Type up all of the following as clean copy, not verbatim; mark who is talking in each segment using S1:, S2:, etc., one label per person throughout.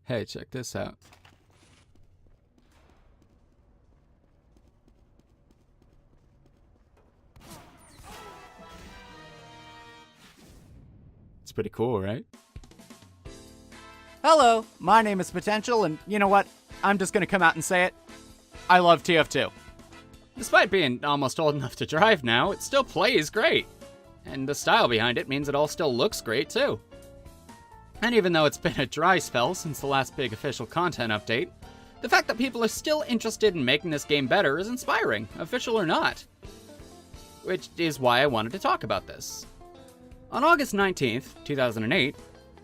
S1: Hey, check this out. It's pretty cool, right?
S2: Hello, my name is Potential, and you know what? I'm just gonna come out and say it. I love TF2.
S1: Despite being almost old enough to drive now, it still plays great. And the style behind it means it all still looks great, too. And even though it's been a dry spell since the last big official content update, the fact that people are still interested in making this game better is inspiring, official or not. Which is why I wanted to talk about this. On August 19th, 2008,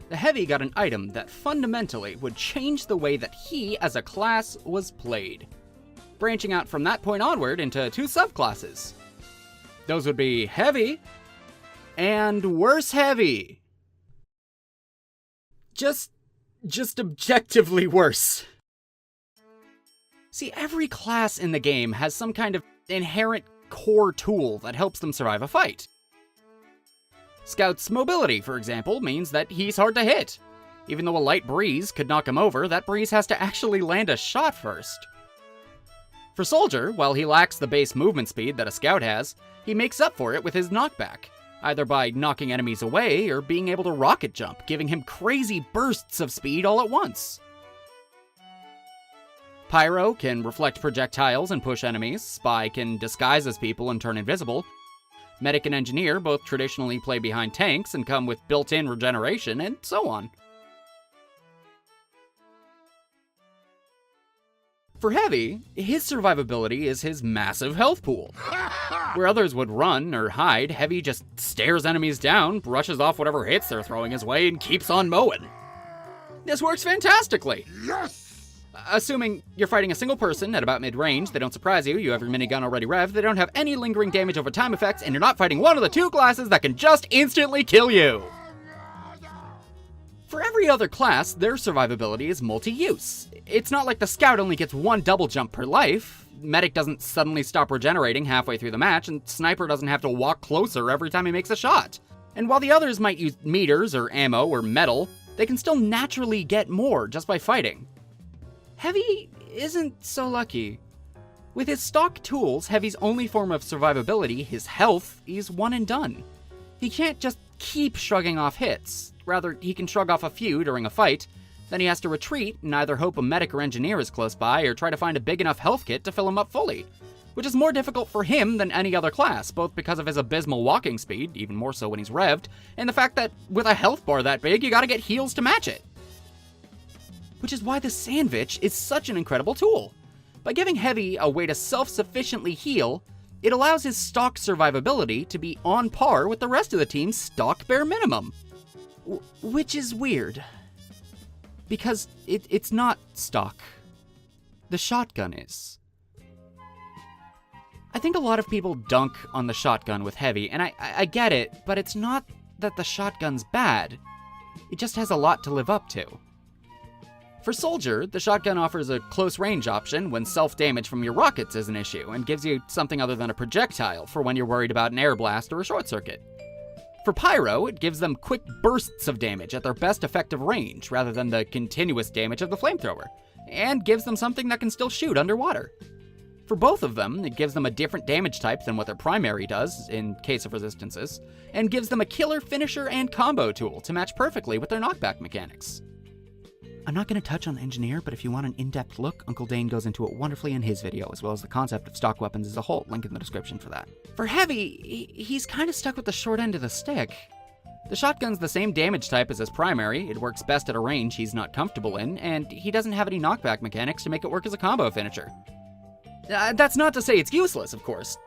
S1: the Heavy got an item that fundamentally would change the way that he, as a class, was played, branching out from that point onward into two subclasses. Those would be Heavy and Worse Heavy. Just objectively worse. See, every class in the game has some kind of inherent core tool that helps them survive a fight. Scout's mobility, for example, means that he's hard to hit. Even though a light breeze could knock him over, that breeze has to actually land a shot first. For Soldier, while he lacks the base movement speed that a Scout has, he makes up for it with his knockback, either by knocking enemies away or being able to rocket jump, giving him crazy bursts of speed all at once. Pyro can reflect projectiles and push enemies, Spy can disguise as people and turn invisible, Medic and Engineer both traditionally play behind tanks and come with built-in regeneration, and so on. For Heavy, his survivability is his massive health pool. Where others would run or hide, Heavy just stares enemies down, brushes off whatever hits they're throwing his way, and keeps on mowing. This works fantastically!
S3: Yes!
S1: Assuming you're fighting a single person at about mid-range, they don't surprise you, you have your minigun already revved, they don't have any lingering damage over time effects, and you're not fighting one of the two classes that can just instantly kill you! For every other class, their survivability is multi-use. It's not like the Scout only gets one double jump per life, Medic doesn't suddenly stop regenerating halfway through the match, and Sniper doesn't have to walk closer every time he makes a shot. And while the others might use meters or ammo or metal, they can still naturally get more just by fighting. Heavy isn't so lucky. With his stock tools, Heavy's only form of survivability, his health, is one and done. He can't just keep shrugging off hits. Rather, he can shrug off a few during a fight, then he has to retreat and either hope a medic or engineer is close by or try to find a big enough health kit to fill him up fully, which is more difficult for him than any other class, both because of his abysmal walking speed, even more so when he's revved, and the fact that with a health bar that big, you gotta get heals to match it. Which is why the Sandvich is such an incredible tool. By giving Heavy a way to self-sufficiently heal, it allows his stock survivability to be on par with the rest of the team's stock bare minimum. Which is weird. Because it's not stock. The shotgun is. I think a lot of people dunk on the shotgun with Heavy, and I get it, but it's not that the shotgun's bad. It just has a lot to live up to. For Soldier, the shotgun offers a close range option when self-damage from your rockets is an issue, and gives you something other than a projectile for when you're worried about an air blast or a short circuit. For Pyro, it gives them quick bursts of damage at their best effective range, rather than the continuous damage of the flamethrower, and gives them something that can still shoot underwater. For both of them, it gives them a different damage type than what their primary does, in case of resistances, and gives them a killer finisher and combo tool to match perfectly with their knockback mechanics. I'm not going to touch on the Engineer, but if you want an in-depth look, Uncle Dane goes into it wonderfully in his video, as well as the concept of stock weapons as a whole, link in the description for that. For Heavy, he's kind of stuck with the short end of the stick. The shotgun's the same damage type as his primary, it works best at a range he's not comfortable in, and he doesn't have any knockback mechanics to make it work as a combo finisher. That's not to say it's useless, of course.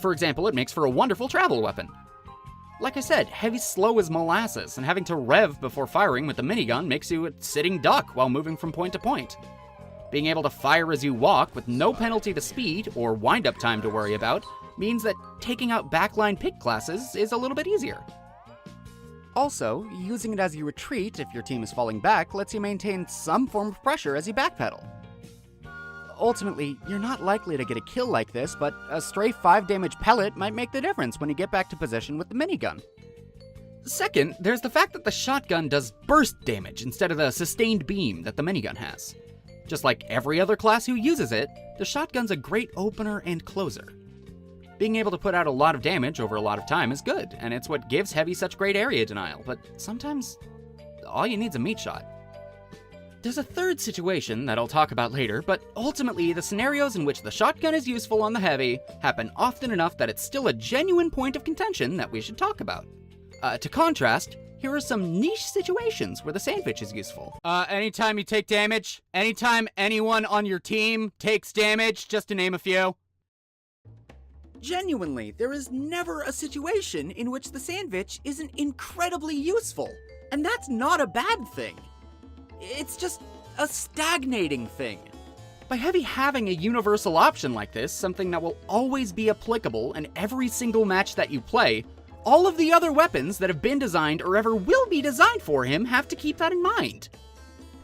S1: For example, it makes for a wonderful travel weapon. Like I said, Heavy's slow as molasses, and having to rev before firing with the minigun makes you a sitting duck while moving from point to point. Being able to fire as you walk with no penalty to speed or wind-up time to worry about means that taking out backline pick classes is a little bit easier. Also, using it as you retreat if your team is falling back lets you maintain some form of pressure as you backpedal. Ultimately, you're not likely to get a kill like this, but a stray 5 damage pellet might make the difference when you get back to position with the minigun. Second, there's the fact that the shotgun does burst damage instead of the sustained beam that the minigun has. Just like every other class who uses it, the shotgun's a great opener and closer. Being able to put out a lot of damage over a lot of time is good, and it's what gives Heavy such great area denial, but sometimes all you need's a meat shot. There's a third situation that I'll talk about later, but ultimately the scenarios in which the shotgun is useful on the Heavy happen often enough that it's still a genuine point of contention that we should talk about. To contrast, here are some niche situations where the Sandvich is useful.
S2: Anytime you take damage, anytime anyone on your team takes damage, just to name a few.
S1: Genuinely, there is never a situation in which the Sandvich isn't incredibly useful. And that's not a bad thing. It's just a stagnating thing. By Heavy having a universal option like this, something that will always be applicable in every single match that you play, all of the other weapons that have been designed or ever will be designed for him have to keep that in mind.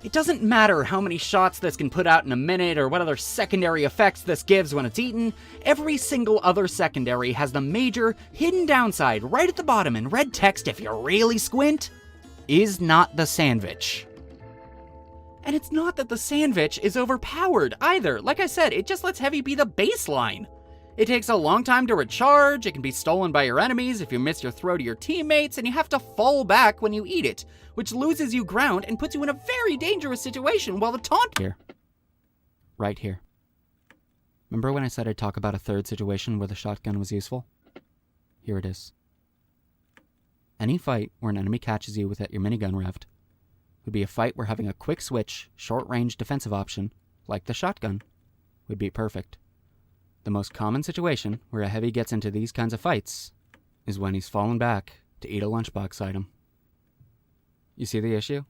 S1: It doesn't matter how many shots this can put out in a minute or what other secondary effects this gives when it's eaten, every single other secondary has the major hidden downside right at the bottom in red text if you really squint, is not the Sandvich. And it's not that the Sandvich is overpowered either. Like I said, it just lets Heavy be the baseline. It takes a long time to recharge, it can be stolen by your enemies if you miss your throw to your teammates, and you have to fall back when you eat it, which loses you ground and puts you in a very dangerous situation while the taunt— Here. Right here. Remember when I said I'd talk about a third situation where the shotgun was useful? Here it is. Any fight where an enemy catches you with your minigun revved would be a fight where having a quick switch, short-range defensive option, like the shotgun, would be perfect. The most common situation where a Heavy gets into these kinds of fights is when he's fallen back to eat a lunchbox item. You see the issue?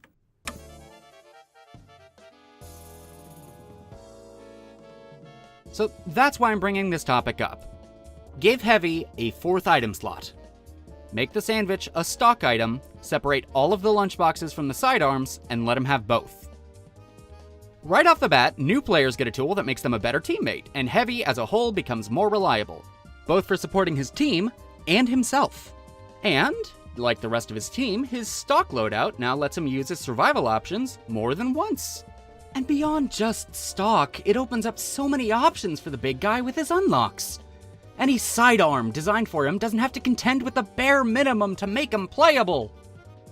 S1: So that's why I'm bringing this topic up. Give Heavy a fourth item slot. Make the Sandvich a stock item, separate all of the lunchboxes from the sidearms, and let him have both. Right off the bat, new players get a tool that makes them a better teammate, and Heavy as a whole becomes more reliable, both for supporting his team and himself. And, like the rest of his team, his stock loadout now lets him use his survival options more than once. And beyond just stock, it opens up so many options for the big guy with his unlocks. Any sidearm designed for him doesn't have to contend with the bare minimum to make him playable.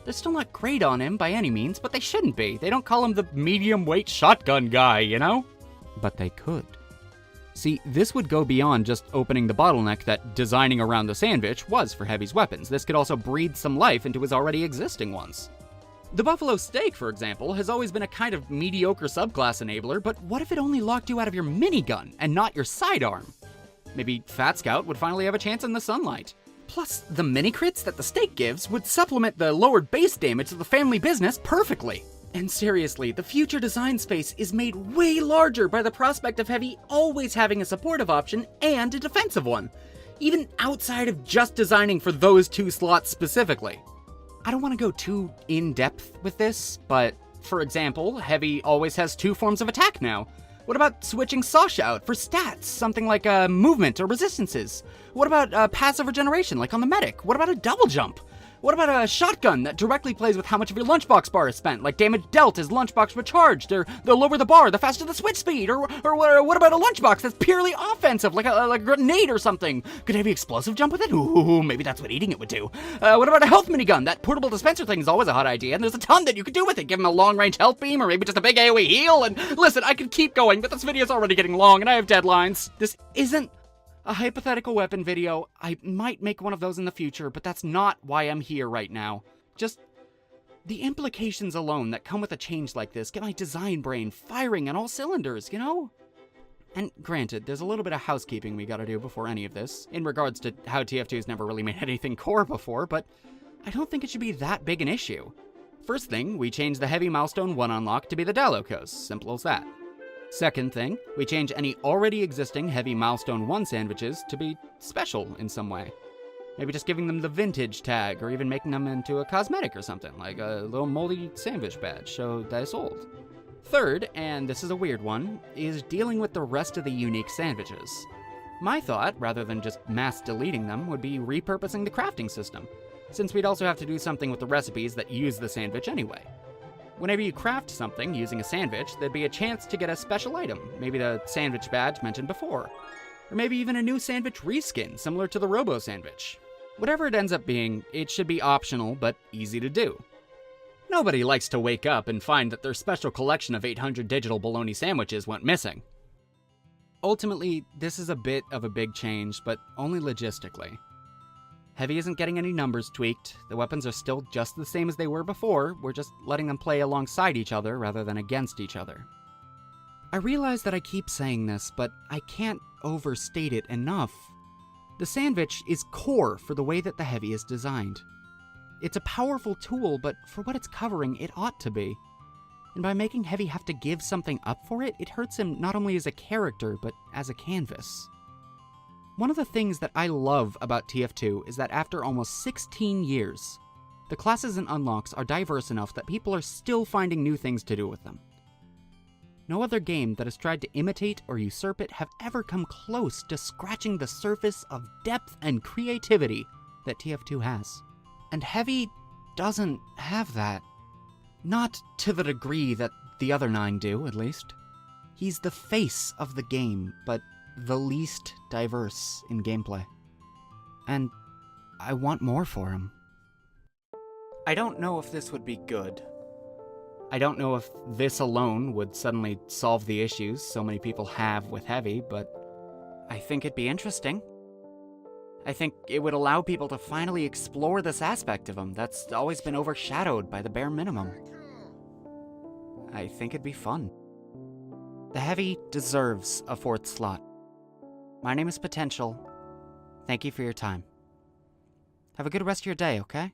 S1: They're still not great on him by any means, but they shouldn't be. They don't call him the medium-weight shotgun guy, you know? But they could. See, this would go beyond just opening the bottleneck that designing around the Sandvich was for Heavy's weapons. This could also breathe some life into his already existing ones. The Buffalo Steak, for example, has always been a kind of mediocre subclass enabler, but what if it only locked you out of your minigun and not your sidearm? Maybe Fat Scout would finally have a chance in the sunlight. Plus, the mini-crits that the Steak gives would supplement the lowered base damage of the family business perfectly. And seriously, the future design space is made way larger by the prospect of Heavy always having a supportive option and a defensive one, even outside of just designing for those two slots specifically. I don't want to go too in-depth with this, but for example, Heavy always has two forms of attack now. What about switching Sasha out for stats, something like movement or resistances? What about passive regeneration, like on the medic? What about a double jump? What about a shotgun that directly plays with how much of your lunchbox bar is spent, like damage dealt as lunchbox recharged, or the lower the bar, the faster the switch speed, or what about a lunchbox that's purely offensive, like a grenade or something? Could Heavy explosive jump with it? Ooh, maybe that's what eating it would do. What about a health minigun? That portable dispenser thing is always a hot idea, and there's a ton that you could do with it. Give him a long-range health beam, or maybe just a big AoE heal, and listen, I could keep going, but this video's already getting long, and I have deadlines. This isn't a hypothetical weapon video. I might make one of those in the future, but that's not why I'm here right now. Just the implications alone that come with a change like this get my design brain firing on all cylinders, you know? And granted, there's a little bit of housekeeping we gotta do before any of this, in regards to how TF2's never really made anything core before, but I don't think it should be that big an issue. First thing, we change the Heavy Milestone 1 unlock to be the Dalokos, simple as that. Second thing, we change any already existing Heavy Milestone 1 Sandviches to be special in some way. Maybe just giving them the vintage tag, or even making them into a cosmetic or something, like a little moldy Sandvich badge, so that it's old. Third, and this is a weird one, is dealing with the rest of the unique Sandviches. My thought, rather than just mass deleting them, would be repurposing the crafting system. since we'd also have to do something with the recipes that use the Sandvich anyway. Whenever you craft something using a Sandvich, there'd be a chance to get a special item, maybe the Sandvich badge mentioned before, or maybe even a new Sandvich reskin similar to the Robo Sandvich. Whatever it ends up being, it should be optional but easy to do. Nobody likes to wake up and find that their special collection of 800 digital bologna sandwiches went missing. Ultimately, this is a bit of a big change, but only logistically. Heavy isn't getting any numbers tweaked, the weapons are still just the same as they were before, we're just letting them play alongside each other rather than against each other. I realize that I keep saying this, but I can't overstate it enough. The Sandvich is core for the way that the Heavy is designed. It's a powerful tool, but for what it's covering, it ought to be. And by making Heavy have to give something up for it, it hurts him not only as a character, but as a canvas. One of the things that I love about TF2 is that after almost 16 years, the classes and unlocks are diverse enough that people are still finding new things to do with them. No other game that has tried to imitate or usurp it have ever come close to scratching the surface of depth and creativity that TF2 has. And Heavy doesn't have that. Not to the degree that the other 9 do, at least. He's the face of the game, but the least diverse in gameplay. And I want more for him. I don't know if this would be good. I don't know if this alone would suddenly solve the issues so many people have with Heavy, but I think it'd be interesting. I think it would allow people to finally explore this aspect of him that's always been overshadowed by the bare minimum. I think it'd be fun. The Heavy deserves a 4th slot. My name is Potential. Thank you for your time. Have a good rest of your day, okay?